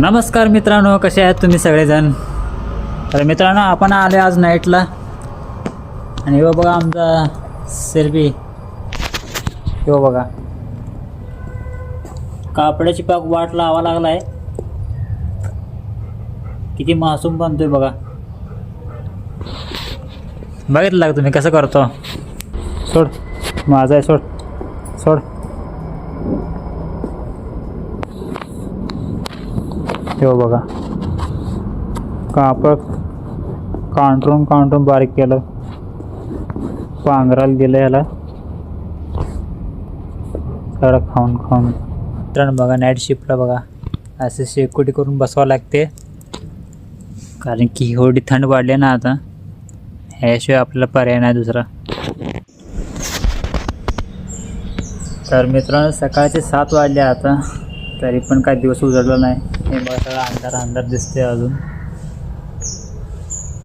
नमस्कार मित्रांनो, कसे आहात तुम्ही सगळेजण. तर मित्रांनो, आपण आले आज नाईटला आणि हो बघा आमचा सेल्फी. हो बघा कापडाची पाक वाट लावा लागला आहे. किती मासूम बनतोय बघा. बघितलं का तुम्ही कसं करतो. सोड माझा आहे, सोड सोड. हे बघा कापड कांटून बारीक केलं, पांघराला दिलं याला सगळं खाऊन. मित्रांनो बघा, नाईट शिफ्टला बघा असे शेकोटी करून बसवावं लागते, कारण की एवढी थंड वाढली ना आता, ह्याशिवाय आपल्याला पर्याय नाही दुसरा. तर मित्रांनो सकाळचे 7 वाजले आता, तरी पण काय दिवस उजळला नाही. हे बघा सगळं अंधार दिसते अजून.